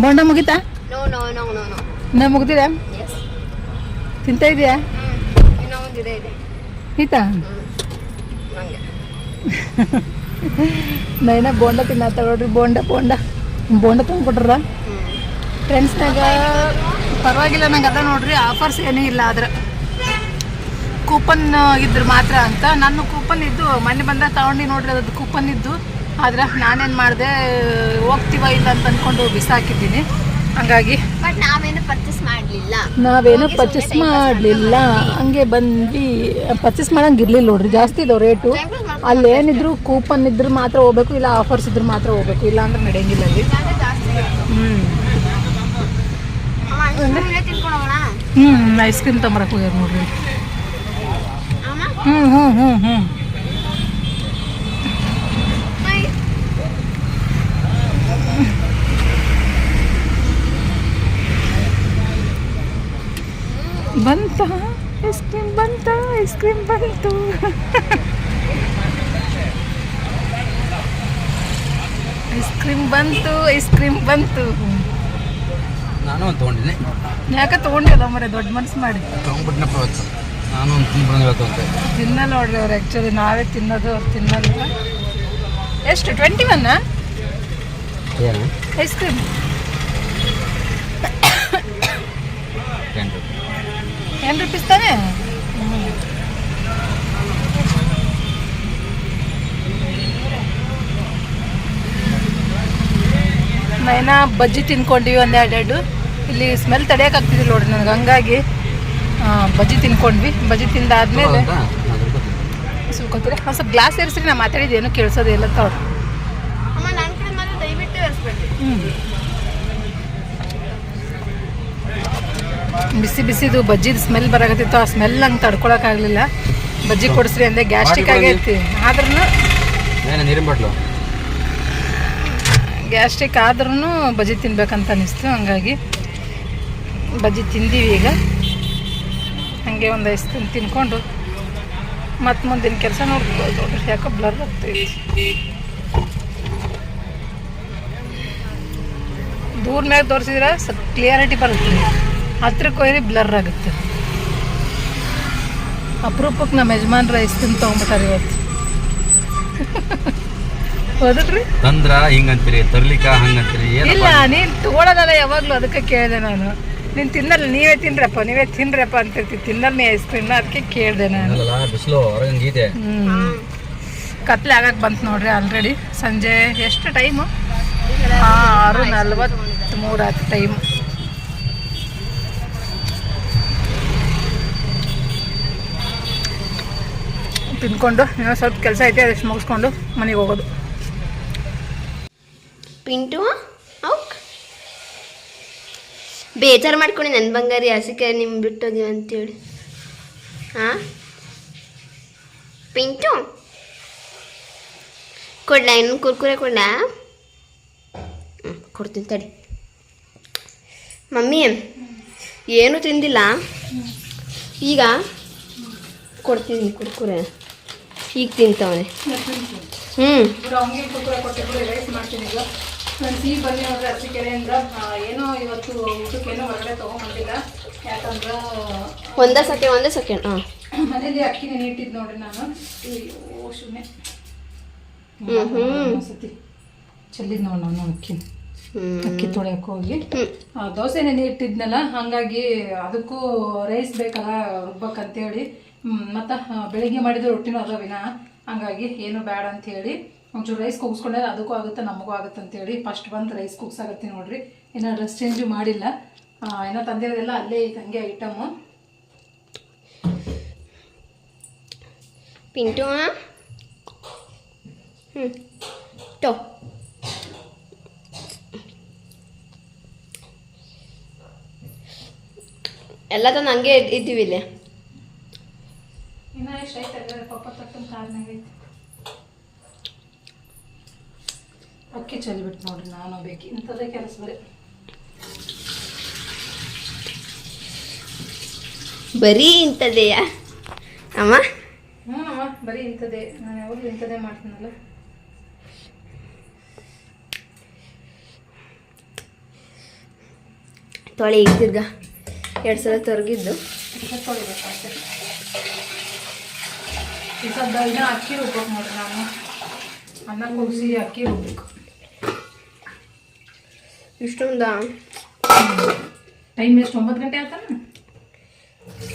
ಬೋಂಡ ಮುಗಿತಾ? No no no no no. ಇನ್ನ ಮುಗ್ದಿದೆ? ಎಸ್. ತಿಂತಾ ಇದೆಯಾ? ಇನ್ನೂ ಒಂದಿದೆ ಇದೆ. ಆಯ್ತಾ? ನಂಗೆ ನೈನ ಬೋಂಡ ತಿನ್ನತ್ತ ನೋಡ್ರಿ. ಬೋಂಡ ತಂದ್ಕೊಟ್ರ ಫ್ರೆಂಡ್ಸ್ನಾಗ. ಪರವಾಗಿಲ್ಲ, ನಂಗೆ ಅದ ನೋಡ್ರಿ, ಆಫರ್ಸ್ ಏನೂ ಇಲ್ಲ. ಆದ್ರೆ ಕೂಪನ್ ಇದ್ರು ಮಾತ್ರ ಅಂತ. ನನ್ನ ಕೂಪನ್ ಇದ್ದು ಮೊನ್ನೆ ಬಂದಾಗ ತಗೊಂಡು ನೋಡ್ರಿ, ಅದ್ರದ್ದು ಕೂಪನ್ ಇದ್ದು. ಆದ್ರೆ ನಾನೇನು ಮಾಡಿದೆ, ಹೋಗ್ತೀವ ಇಲ್ಲ ಅಂತ ಅಂದ್ಕೊಂಡು ಬಿಸಾಕಿದ್ದೀನಿ. ಹಂಗಾಗಿ ಬಟ್ ನಾವೇನು ಪರ್ಚೇಸ್ ಮಾಡಲಿಲ್ಲ. ಹಂಗೆ ಬಂದ್ವಿ. ಪರ್ಚೇಸ್ ಮಾಡಂಗೆ ಇರ್ಲಿಲ್ಲ ನೋಡ್ರಿ, ಜಾಸ್ತಿ ಇದಾವೆ ರೇಟು. ಅಲ್ಲಿ ಏನಿದ್ರು ಕೂಪನ್ ಇದ್ರೆ ಮಾತ್ರ ಹೋಗ್ಬೇಕು, ಇಲ್ಲ ಆಫರ್ಸ್ ಇದ್ರೆ ಮಾತ್ರ ಹೋಗ್ಬೇಕು, ಇಲ್ಲ ಅಂದ್ರೆ ನಡೆಯಂಗಿಲ್ಲ ಅಲ್ಲಿ. ಐಸ್ ಕ್ರೀಮ್ ತೊಂಬರಕ್ಕೆ ಹೋಗ್ಯಾರ ನೋಡ್ರಿ. ಬಂತ ಐಸ್ ಕ್ರೀಮ್ ಬಂತು. ಐಸ್ ಕ್ರೀಮ್ ಬಂತು. ನಾನು ಒಂದು ತೊಗೊಂಡಿನಿ. ಯಾಕೆ ತೊಗೊಂಡಿಲ್ಲ ಮರೆ, ದೊಡ್ಡ ಮನಸ್ಸು ಮಾಡಿ ತೊಗೊಂಡ್ಬಿಟ್ನಪ್ಪ ಇವತ್ತು. ನಾನು ಒಂದು ತಿನ್ಬಂದಿವತ್ತು ಅಂತ ತಿನ್ನಲ್ಲ ನೋಡ್ರಿ ಅವ್ರು. ಆ್ಯಕ್ಚುಲಿ ನಾವೇ ತಿನ್ನೋದು, ಅವ್ರು ತಿನ್ನಲ್ಲ. ಎಷ್ಟು 21 ಏನು ಐಸ್ ಕ್ರೀಮ್? 10 ರೂಪೀಸ್ ತಾನೇ? ನೈನಾ ಬಜ್ಜಿ ತಿನ್ಕೊಂಡಿವಿ ಒಂದೆರಡು. ಇಲ್ಲಿ ಸ್ಮೆಲ್ ತಡೆಯೋಕ್ಕಾಗ್ತಿದ್ದಿಲ್ಲ ನೋಡ್ರಿ ನನಗೆ, ಹಂಗಾಗಿ ಬಜ್ಜಿ ತಿನ್ಕೊಂಡ್ವಿ. ಬಜ್ಜಿ ತಿಂದಾದ್ಮೇಲೆ ಸ್ವಲ್ಪ ಗೊತ್ತಿಲ್ಲ, ಒಂದು ಸ್ವಲ್ಪ ಗ್ಲಾಸ್ ಏರಿಸ್ರಿ. ನಾ ಮಾತಾಡಿದ್ದು ಏನೂ ಕೇಳಿಸೋದೇ ಇಲ್ಲ ತವ್ರು. ಬಿಸಿ ಬಿಸಿದು ಬಜ್ಜಿದು ಸ್ಮೆಲ್ ಬರಾಕತ್ತಿತ್ತು. ಆ ಸ್ಮೆಲ್ ಹಂಗೆ ತಡ್ಕೊಳಕ್ಕಾಗಲಿಲ್ಲ. ಬಜ್ಜಿ ಕೊಡಿಸ್ರಿ ಅಂದೆ, ಗ್ಯಾಸ್ಟ್ರಿಕ್ ಆಗೈತಿ. ಆದ್ರೂ ನೀರಿನ ಬಾಟ್ಲು ಗ್ಯಾಸ್ಟ್ರಿಕ್ ಆದ್ರೂ ಬಜ್ಜಿ ತಿನ್ಬೇಕಂತ ಅನಿಸ್ತು. ಹಂಗಾಗಿ ಬಜ್ಜಿ ತಿಂದೀವಿ. ಈಗ ಹಾಗೆ ಒಂದು ಐಸ್ ಕ್ರೀಮ್ ತಿನ್ಕೊಂಡು ಮತ್ತು ಮುಂದಿನ ಕೆಲಸ ನೋಡ್ಬೋದು. ನೋಡ್ರಿ ಯಾಕೋ ಬ್ಲರ್ ಆಗ್ತೈತಿ. ದೂರ ಮ್ಯಾಗ ತೋರಿಸಿದ್ರೆ ಸ್ವಲ್ಪ ಕ್ಲಿಯರಿಟಿ ಬರುತ್ತೆ, ಹತ್ರಕ್ಕೆ ಹೋಯ್ರಿ ಬ್ಲರ್ ಆಗುತ್ತೆ. ಅಪರೂಪಕ್ಕೆ ನಮ್ಮ ಯಜಮಾನ್ರ ಐಸ್ ಕ್ರೀಮ್ ತೊಗೊಂಬಿಟ್ಟಾರೆ ಇವತ್ತು. ಹೌದಲ್ರಿ? ತಂದ್ರ ಹಿಂಗಂತೀರಿ, ತರ್ಲಿಕ್ಕ ಹಂಗಂತೀರಿ? ಇಲ್ಲ, ನೀನು ತೊಗೊಳೋದಲ್ಲ ಯಾವಾಗಲೂ. ಅದಕ್ಕೆ ಕೇಳಿದೆ ನಾನು. ನೀನು ತಿನ್ನಲ್ಲ, ನೀವೇ ತಿನ್ರಪ್ಪ ಅಂತಿರ್ತೀವಿ. ತಿನ್ನಲ್ಲ ನೀ ಐಸ್ ಕ್ರೀಮ್ನ, ಅದಕ್ಕೆ ಕೇಳಿದೆ ನಾನು. ಬಿಸಿಲು ಹೊರಗಂಗಿದೆ. ಕತ್ಲೆ ಆಗಕ್ಕೆ ಬಂತು ನೋಡ್ರಿ ಆಲ್ರೆಡಿ. ಸಂಜೆ ಎಷ್ಟು ಟೈಮು? 6:43 ಆಯ್ತು ಟೈಮು. ತಿನ್ಕೊಂಡು ಇನ್ನೂ ಸ್ವಲ್ಪ ಕೆಲಸ ಐತೆ, ಅದಷ್ಟು ಮುಗಿಸ್ಕೊಂಡು ಮನೆಗೆ ಹೋಗೋದು. ಪಿಂಟು ಅವಕ್ ಬೇಜಾರು ಮಾಡ್ಕೊಂಡು ನನ್ನ ಬಂಗಾರಿ ಹಸಿಕೆ ನಿಮ್ಮ ಬಿಟ್ಟೋಗಿ ಅಂತೇಳಿ. ಹಾಂ ಪಿಂಟು ಕೊಡ್ಲಾ? ಇನ್ನು ಕುರ್ಕುರೆ ಕೊಡ್ಲಾ? ಕೊಡ್ತೀನಿ ತಡಿ. ಮಮ್ಮಿ ಏನೂ ತಿಂದಿಲ್ಲ, ಈಗ ಕೊಡ್ತೀನಿ ಕುರ್ಕುರೆ. ಈಗ ತಿಂತವನೆ. ಈಗ ಬನ್ನಿ ನೋಡ್ರಿ ಅರಸೀಕೆರೆಯಿಂದ. ಏನೋ ಇವತ್ತು ಊಟಕ್ಕೇನೋ ಹೊರಗಡೆ ತೊಗೊಂಬಂದಿಲ್ಲ, ಯಾಕಂದ್ರೆ ಒಂದೇ ಸೆಕೆಂಡ್ ಮನೇಲಿ ಅಕ್ಕಿ ನೆನಿಟ್ಟಿದ್ದು ನೋಡ್ರಿ ನಾನು. ಶೂನ್ಯ ಸತಿ ಚೆಲ್ಲಿದ್ ನೋಡಿ ನಾನು ಅಕ್ಕಿ. ಅಕ್ಕಿ ತೊಳೆಯಕ್ಕೆ ಹೋಗಿ ದೋಸೆ ನೆನೆ ಇಟ್ಟಿದ್ನಲ್ಲ, ಹಾಗಾಗಿ ಅದಕ್ಕೂ ರೈಸ್ ಬೇಕಲ್ಲ ರುಬ್ಬಕ್ಕಂತೇಳಿ, ಮತ್ತು ಬೆಳಿಗ್ಗೆ ಮಾಡಿದ ರೊಟ್ಟಿನೂ ಅದಾವಿನ, ಹಂಗಾಗಿ ಏನು ಬೇಡ ಅಂತೇಳಿ ಒಂಚೂರು ರೈಸ್ ಕೂಗಿಸ್ಕೊಂಡ್ರೆ ಅದಕ್ಕೂ ಆಗುತ್ತೆ ನಮಗೂ ಆಗುತ್ತೆ ಅಂತೇಳಿ ಫಸ್ಟ್ ಬಂದು ರೈಸ್ ಕೂಗ್ಸಾಗತ್ತೀನಿ ನೋಡ್ರಿ. ಇನ್ನೂ ಡ್ರೆಸ್ ಚೇಂಜು ಮಾಡಿಲ್ಲ, ಏನೋ ತಂದಿರೋದೆಲ್ಲ ಅಲ್ಲೇ ಐತೆ ಹಂಗೆ ಐಟಮು. ಪಿಂಟು ಟೋ ಎಲ್ಲ ತಂದು ಹಂಗೆ ಇದ್ದೀವಿ ಇಲ್ಲಿ. ಇನ್ನೂ ಎಷ್ಟು ಐತೆ ಪಾಪ ತಟ್ಟನ ಕಾರ್ನಾಗ ಐತೆ. ಅಕ್ಕಿ ಚೆಲ್ಬಿಟ್ಟು ನೋಡ್ರಿ, ನಾನು ಬೇಕು ಇಂಥದ್ದೇ ಕೆಲಸ ಬರೀ ಇಂಥದ್ದೆಯಾ ಅಮ್ಮ? ಹ್ಞೂ ಅಮ್ಮ, ಬರೀ ಇಂಥದ್ದೇ, ನಾನು ಯಾವಾಗಲೂ ಇಂಥದ್ದೇ ಮಾಡ್ತೀನಲ್ಲ. ತೊಳೆ ಈಗ ತಿರ್ಗ 2 ಸಲ ತೊರಗಿದ್ದು ತೊಳಿಬೇಕಂತೆ. ಈ ಸದ್ದ ಇನ್ನೂ ಅಕ್ಕಿ ರುಬ್ಬೇಕು ನೋಡ್ರಿ, ನಾನು ಅನ್ನ ಕೂಗಿಸಿ ಅಕ್ಕಿ ರುಬ್ಬೇಕು. ಇಷ್ಟೊಂದ ಟೈಮ್ ಎಷ್ಟು? 9 ಗಂಟೆ ಆಯ್ತಾನ?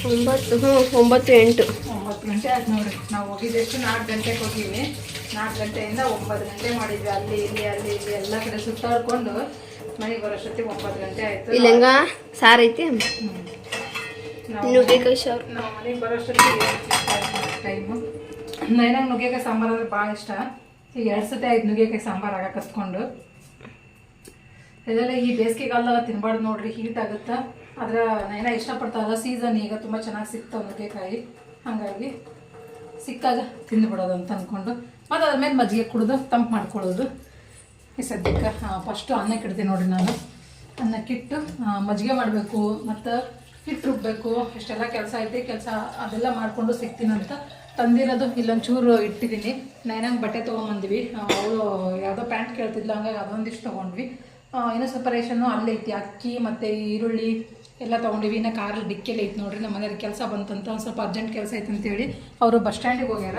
9 8 9 ಗಂಟೆ ಆಯ್ತು ನೋಡ್ರಿ. ನಾವು ಹೋಗಿದ್ದೆಷ್ಟು 4 ಗಂಟೆಗೆ ಹೋಗಿವಿ. 4 ಗಂಟೆಯಿಂದ 9 ಗಂಟೆ ಮಾಡಿದ್ವಿ. ಅಲ್ಲಿ ಇಲ್ಲಿ ಎಲ್ಲ ಕಡೆ ಸುತ್ತಾಡ್ಕೊಂಡು ಮನೆಗೆ ಬರೋಷ್ಟೊತ್ತಿಗೆ 9 ಗಂಟೆ ಆಯ್ತು. ಇಲ್ಲಿ ಹೆಂಗ ಸಾರು ಐತಿ, ನುಗ್ಗೆಕಾಯಿ ಸಾರು. ನಾವು ಮನೆಗೆ ಬರೋಷ್ಟೊತ್ತಿಗೆ ಟೈಮು. ನನಗೆ ನುಗ್ಗೆಕಾಯಿ ಸಾಂಬಾರು ಅಂದ್ರೆ ಭಾಳ ಇಷ್ಟ. ಈಗ 2 ಸತಿ ಆಯ್ತು ನುಗ್ಗೆಕಾಯಿ ಸಾಂಬಾರು ಆಗ ಕಸ್ಕೊಂಡು. ಇದೆಲ್ಲ ಈ ಬೇಸಿಗೆಗಾಲದಾಗ ತಿನ್ಬಾರ್ದು ನೋಡ್ರಿ, ಹೀಟ್ ಆಗುತ್ತೆ. ಆದ್ರೆ ನೈನ ಇಷ್ಟಪಡ್ತಾಯಿಲ್ಲ. ಸೀಸನ್ ಈಗ ತುಂಬ ಚೆನ್ನಾಗಿ ಸಿಗ್ತಾವೆ ನುಗ್ಗೆಕಾಯಿ, ಹಾಗಾಗಿ ಸಿಕ್ಕಾಗ ತಿಂದುಬಿಡೋದು ಅಂತ ಅಂದ್ಕೊಂಡು ಮತ್ತು ಅದ್ಮೇಲೆ ಮಜ್ಜಿಗೆ ಕುಡಿದು ತಂಪು ಮಾಡ್ಕೊಳ್ಳೋದು. ಈ ಸದ್ಯಕ್ಕೆ ಫಸ್ಟು ಅನ್ನಕ್ಕೆ ಇಡ್ತೀನಿ ನೋಡಿರಿ. ನಾನು ಅನ್ನಕ್ಕಿಟ್ಟು ಮಜ್ಜಿಗೆ ಮಾಡಬೇಕು ಮತ್ತು ಹಿಟ್ಟು ರುಬ್ಬಬೇಕು, ಇಷ್ಟೆಲ್ಲ ಕೆಲಸ ಐತಿ. ಕೆಲಸ ಅದೆಲ್ಲ ಮಾಡಿಕೊಂಡು ಸಿಗ್ತೀನಂತ ತಂದಿರೋದು ಇಲ್ಲೊಂಚೂರು ಇಟ್ಟಿದ್ದೀನಿ. ನೈನಂಗೆ ಬಟ್ಟೆ ತೊಗೊಂಬಂದ್ವಿ. ಅವಳು ಯಾವುದೋ ಪ್ಯಾಂಟ್ ಕೇಳ್ತಿದ್ಲು, ಹಂಗಾಗಿ ಅದೊಂದಿಷ್ಟು ತೊಗೊಂಡ್ವಿ. ಇನ್ನೂ ಸ್ವಲ್ಪ ರೇಷನ್ನು ಅಲ್ಲೇ ಐತಿ. ಅಕ್ಕಿ ಮತ್ತು ಈರುಳ್ಳಿ ಎಲ್ಲ ತೊಗೊಂಡಿವಿ. ಇನ್ನು ಕಾರಲ್ಲಿ ಡಿಕ್ಕಿಯಲ್ಲಿ ಐತಿ ನೋಡ್ರಿ. ನಮ್ಮ ಮನೆಯವ್ರಿಗೆ ಕೆಲಸ ಬಂತಂತ, ಒಂದು ಸ್ವಲ್ಪ ಅರ್ಜೆಂಟ್ ಕೆಲಸ ಐತೆ ಅಂತೇಳಿ ಅವರು ಬಸ್ ಸ್ಟ್ಯಾಂಡಿಗೆ ಹೋಗ್ಯಾರ.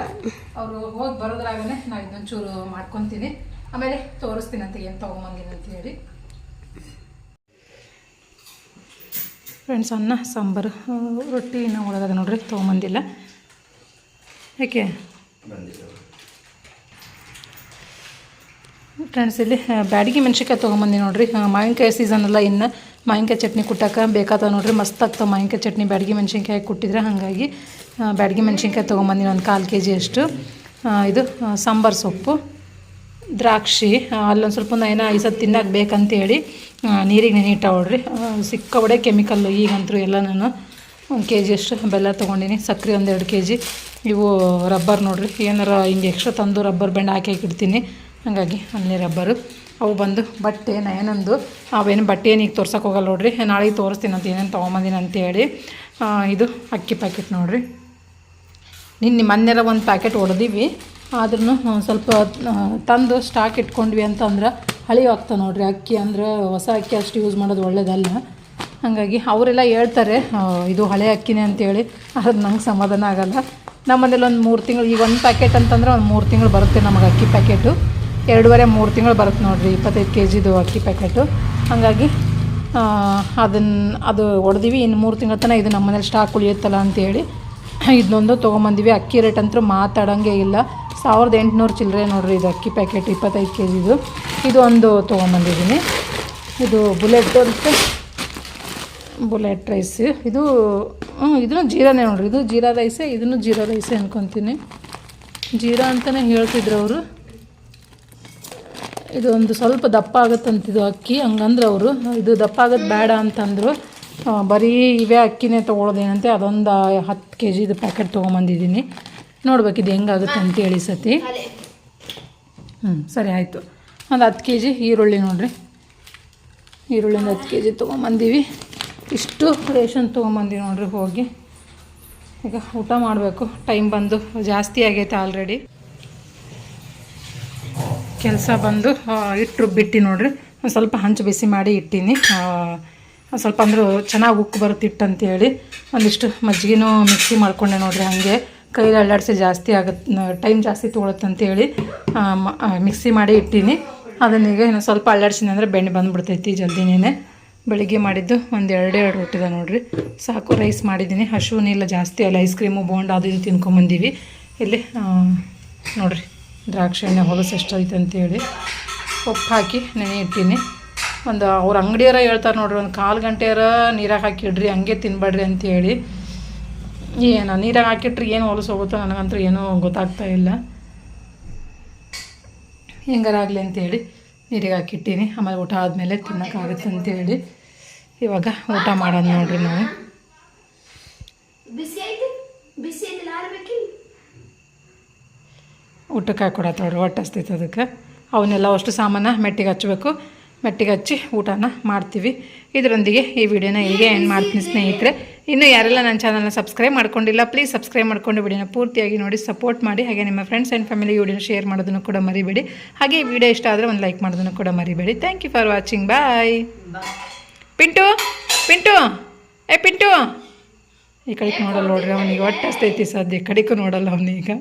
ಅವರು ಹೋಗಿ ಬರೋದ್ರಾಗೇ ನಾನು ಇದೊಂಚೂರು ಮಾಡ್ಕೊತೀನಿ, ಆಮೇಲೆ ತೋರಿಸ್ತೀನಂತ ಏನು ತೊಗೊಂಬಂದಿನಿ ಅಂತೇಳಿ. ಫ್ರೆಂಡ್ಸ್, ಅನ್ನ ಸಾಂಬಾರು ರೊಟ್ಟಿ ಇನ್ನೂ ಒಳಗದ ನೋಡ್ರಿ, ತೊಗೊಂಬಂದಿಲ್ಲ. ಯಾಕೆ ಫ್ರೆಂಡ್ಸ್, ಇಲ್ಲಿ ಬ್ಯಾಡಗಿ ಮೆಣ್ಸಿನ್ಕಾಯಿ ತೊಗೊಂಬಂದಿ ನೋಡ್ರಿ. ಮಾವಿನಕಾಯಿ ಸೀಸನ್ ಅಲ್ಲ, ಇನ್ನು ಮಾವಿನಕಾಯಿ ಚಟ್ನಿ ಕುಟ್ಟಕ್ಕೆ ಬೇಕಾಗ್ತದೆ ನೋಡ್ರಿ. ಮಸ್ತ್ ಆಗ್ತಾವೆ ಮಾವಿನಕಾಯಿ ಚಟ್ನಿ ಬ್ಯಾಡಗಿ ಮೆಣ್ಸಿನ್ಕಾಯಿ ಕುಟ್ಟಿದ್ರೆ. ಹಾಗಾಗಿ ಬ್ಯಾಡಗಿ ಮೆಣ್ಸಿನ್ಕಾಯಿ ತೊಗೊಂಬಂದಿನಿ ಒಂದು 1/4 kg ಅಷ್ಟು. ಇದು ಸಾಂಬಾರು ಸೊಪ್ಪು, ದ್ರಾಕ್ಷಿ, ಅಲ್ಲೊಂದು ಸ್ವಲ್ಪ ಏನೋ ಈ ಸತಿ ತಿನ್ನಕ್ಕೆ ಬೇಕಂತೇಳಿ ನೀರಿಗೆ ನೆನೆ ನೋಡ್ರಿ. ಸಿಕ್ಕಾಬಡೆ ಕೆಮಿಕಲ್ಲು ಈಗಂತೂ ಎಲ್ಲ. ನಾನು 1 kg ಅಷ್ಟು ಬೆಲ್ಲ ತೊಗೊಂಡಿನಿ. ಸಕ್ಕರೆ 1-2 kg. ಇವು ರಬ್ಬರ್ ನೋಡ್ರಿ, ಏನಾರ ಹಿಂಗೆ ಎಕ್ಸ್ಟ್ರಾ ತಂದು ರಬ್ಬರ್ ಬೆಂಡ್ ಹಾಕಿಡ್ತೀನಿ, ಹಾಗಾಗಿ ಅಲ್ಲೇ ರಬ್ಬರು. ಅವು ಬಂದು ಬಟ್ಟೆ ನಯನಂದು. ಅವೇನು ಬಟ್ಟೆ ಏನು ಈಗ ತೋರ್ಸೋಕೆ ಹೋಗಲ್ಲ ನೋಡ್ರಿ, ನಾಳೆಗೆ ತೋರಿಸ್ತೀನಿ ಅಂತ ಏನೇನು ತೊಗೊಂಬಂದಿನಿ ಅಂತೇಳಿ. ಇದು ಅಕ್ಕಿ ಪ್ಯಾಕೆಟ್ ನೋಡ್ರಿ. ಮೊನ್ನೆರ ಒಂದು ಪ್ಯಾಕೆಟ್ ಹೊಡೆದಿವಿ, ಆದ್ರೂ ಸ್ವಲ್ಪ ತಂದು ಸ್ಟಾಕ್ ಇಟ್ಕೊಂಡ್ವಿ ಅಂತಂದ್ರೆ ಹಳಿ ಆಗ್ತಾವೆ ನೋಡ್ರಿ. ಅಕ್ಕಿ ಅಂದ್ರೆ ಹೊಸ ಅಕ್ಕಿ ಅಷ್ಟು ಯೂಸ್ ಮಾಡೋದು ಒಳ್ಳೇದಲ್ಲ. ಹಾಗಾಗಿ ಅವರೆಲ್ಲ ಹೇಳ್ತಾರೆ ಇದು ಹಳೆ ಅಕ್ಕಿನೇ ಅಂತೇಳಿ, ಅದು ನಂಗೆ ಸಮಾಧಾನ ಆಗೋಲ್ಲ. ನಮ್ಮ ಮನೇಲಿ ಒಂದು 3 ತಿಂಗಳು, ಈಗ ಒಂದು ಪ್ಯಾಕೆಟ್ ಅಂತಂದ್ರೆ ಒಂದು 3 ತಿಂಗಳು ಬರುತ್ತೆ ನಮಗೆ ಅಕ್ಕಿ ಪ್ಯಾಕೆಟು. 2.5-3 ತಿಂಗಳು ಬರುತ್ತೆ ನೋಡಿರಿ 25 kgದು ಅಕ್ಕಿ ಪ್ಯಾಕೆಟು. ಹಾಗಾಗಿ ಅದು ಹೊಡೆದಿವಿ. ಇನ್ನು 3 ತಿಂಗಳ ತನಕ ಇದು ನಮ್ಮ ಮನೇಲಿ ಸ್ಟಾಕ್ ಉಳಿಯುತ್ತಲ್ಲ ಅಂತೇಳಿ ಇದನ್ನೊಂದು ತೊಗೊಂಬಂದಿವಿ. ಅಕ್ಕಿ ರೇಟ್ ಅಂತೂ ಮಾತಾಡೋಂಗೆ ಇಲ್ಲ, 1800 ಚಿಲ್ಲರೆ ನೋಡಿರಿ ಇದು ಅಕ್ಕಿ ಪ್ಯಾಕೆಟ್ 25 kgದು. ಇದು ಒಂದು ತೊಗೊಂಬಂದಿದ್ದೀನಿ. ಇದು ಬುಲೆಟ್ ರೈಸ್. ಇದು ಇದನ್ನು ಜೀರಾನೇ ನೋಡಿರಿ. ಇದು ಜೀರಾ ರೈಸೇ, ಇದನ್ನು ಜೀರಾ ರೈಸೇ ಅನ್ಕೊತೀನಿ. ಜೀರಾ ಅಂತಲೇ ಹೇಳ್ತಿದ್ರು ಅವರು. ಇದು ಒಂದು ಸ್ವಲ್ಪ ದಪ್ಪ ಆಗುತ್ತಂತಿದ್ದು ಅಕ್ಕಿ, ಹಂಗಂದ್ರೆ ಅವರು. ಇದು ದಪ್ಪ ಆಗೋದು ಬೇಡ ಅಂತಂದರು. ಬರೀ ಇವೇ ಅಕ್ಕಿನೇ ತೊಗೊಳೋದೇನಂತೆ. ಅದೊಂದು 10 kgದು ಪ್ಯಾಕೆಟ್ ತೊಗೊಂಬಂದಿದ್ದೀನಿ. ನೋಡ್ಬೇಕು ಇದು ಹೆಂಗಾಗುತ್ತೆ ಅಂತೇಳಿ ಸತಿ. ಸರಿ ಆಯಿತು. ಒಂದು 10 kg ಈರುಳ್ಳಿ ನೋಡಿರಿ. ಈರುಳ್ಳಿಂದ 10 kg ತೊಗೊಂಬಂದೀವಿ. ಇಷ್ಟು ರೇಷನ್ ತೊಗೊಂಬಂದಿವಿ ನೋಡ್ರಿ. ಹೋಗಿ ಈಗ ಊಟ ಮಾಡಬೇಕು. ಟೈಮ್ ಬಂದು ಜಾಸ್ತಿ ಆಗೈತೆ ಆಲ್ರೆಡಿ. ಕೆಲಸ ಬಂದು ಹಿಟ್ಟು ರುಬ್ಬಿಟ್ಟು ನೋಡ್ರಿ. ಒಂದು ಸ್ವಲ್ಪ ಹಂಚು ಬಿಸಿ ಮಾಡಿ ಇಟ್ಟೀನಿ. ಸ್ವಲ್ಪ ಅಂದ್ರೆ ಚೆನ್ನಾಗಿ ಉಕ್ಕು ಬರುತ್ತೆ ಹಿಟ್ಟು ಅಂತೇಳಿ. ಒಂದಿಷ್ಟು ಮಜ್ಜಿಗೆನೂ ಮಿಕ್ಸಿ ಮಾಡ್ಕೊಂಡೆ ನೋಡ್ರಿ. ಹಾಗೆ ಕೈಲಿ ಅಲ್ಲಾಡಿಸಿ ಜಾಸ್ತಿ ಆಗುತ್ತೆ, ಟೈಮ್ ಜಾಸ್ತಿ ತೊಗೊಳುತ್ತೆ ಅಂತೇಳಿ ಮಿಕ್ಸಿ ಮಾಡಿ ಇಟ್ಟೀನಿ. ಅದನ್ನೀಗ ಇನ್ನು ಸ್ವಲ್ಪ ಅಳ್ಳಾಡ್ಸಿನಿ ಅಂದರೆ ಬೆಣ್ಣೆ ಬಂದುಬಿಡ್ತೈತಿ ಜಲ್ದಿನೇ. ಬೆಳಿಗ್ಗೆ ಮಾಡಿದ್ದು ಒಂದು ಎರಡೇ ರೊಟ್ಟಿದ ನೋಡಿರಿ, ಸಾಕು. ರೈಸ್ ಮಾಡಿದ್ದೀನಿ, ಹಸುವಿನಿಲ್ಲ ಜಾಸ್ತಿ ಅಲ್ಲ. ಐಸ್ ಕ್ರೀಮು ಬೋಂಡ ಅದು ಇದು ತಿನ್ಕೊಂಬಂದೀವಿ. ಇಲ್ಲಿ ನೋಡಿರಿ ದ್ರಾಕ್ಷಿ ಎಣ್ಣೆ ಹೊಲಸು ಎಷ್ಟೈತೆ ಅಂತೇಳಿ ಉಪ್ಪು ಹಾಕಿ ನೆನೆ ಇಟ್ಟೀನಿ. ಒಂದು ಅವ್ರ ಅಂಗಡಿಯರ ಹೇಳ್ತಾರೆ ನೋಡ್ರಿ, ಒಂದು 1/4 ಗಂಟೆಯರ ನೀರಾಗ ಹಾಕಿಡ್ರಿ, ಹಂಗೆ ತಿನ್ಬೇಡ್ರಿ ಅಂತೇಳಿ. ಏನು ನೀರಾಗ ಹಾಕಿಟ್ರಿ ಏನು ಹೊಲಸು ಹೋಗುತ್ತೋ ನನಗಂತೂ ಏನೂ ಗೊತ್ತಾಗ್ತಾ ಇಲ್ಲ. ಹೆಂಗಾರಾಗಲಿ ಅಂತೇಳಿ ನೀರಿಗೆ ಹಾಕಿಟ್ಟೀನಿ. ಆಮೇಲೆ ಊಟ ಆದಮೇಲೆ ತಿನ್ನೋಕ್ಕಾಗುತ್ತೆ ಅಂತೇಳಿ ಇವಾಗ ಊಟ ಮಾಡೋದು ನೋಡ್ರಿ ನಾವು. ಊಟಕ್ಕೆ ಹಾಕೊಡತ್ತೆ ನೋಡ್ರಿ, ಹೊಟ್ಟೆ ಹಸ್ತೈತೆ ಅದಕ್ಕೆ. ಅವನ್ನೆಲ್ಲ ಅಷ್ಟು ಸಾಮಾನು ಮೆಟ್ಟಿಗೆ ಹಚ್ಚಬೇಕು. ಮೆಟ್ಟಿಗೆ ಹಚ್ಚಿ ಊಟನ ಮಾಡ್ತೀವಿ. ಇದರೊಂದಿಗೆ ಈ ವಿಡಿಯೋನ ಇಲ್ಲಿಗೆ ಎಂಡ್ ಮಾಡ್ತೀನಿ ಸ್ನೇಹಿತರೆ. ಇನ್ನೂ ಯಾರೆಲ್ಲ ನನ್ನ ಚಾನಲ್ನ ಸಬ್ಸ್ಕ್ರೈಬ್ ಮಾಡ್ಕೊಂಡಿಲ್ಲ, ಪ್ಲೀಸ್ ಸಬ್ಸ್ಕ್ರೈಬ್ ಮಾಡ್ಕೊಂಡು ವಿಡಿಯೋನ ಪೂರ್ತಿಯಾಗಿ ನೋಡಿ ಸಪೋರ್ಟ್ ಮಾಡಿ. ಹಾಗೆ ನಿಮ್ಮ ಫ್ರೆಂಡ್ಸ್ ಆ್ಯಂಡ್ ಫ್ಯಾಮಿಲಿ ವಿಡಿಯೋನ ಶೇರ್ ಮಾಡೋದನ್ನು ಕೂಡ ಮರಿಬೇಡಿ. ಹಾಗೆ ಈ ವಿಡಿಯೋ ಇಷ್ಟ ಆದರೆ ಒಂದು ಲೈಕ್ ಮಾಡೋದನ್ನು ಕೂಡ ಮರಿಬೇಡಿ. Thank you for watching. Bye. Pintu Pintu Pintu ಈ ಕಡೆಗೆ ನೋಡಲ್ಲ ನೋಡ್ರಿ, ಅವನಿಗೆ ಹೊಟ್ಟೆ ಹಸ್ತೈತಿ ಸದ್ಯ. ಕಡೆಗೂ ನೋಡಲ್ಲ ಅವನೀಗ.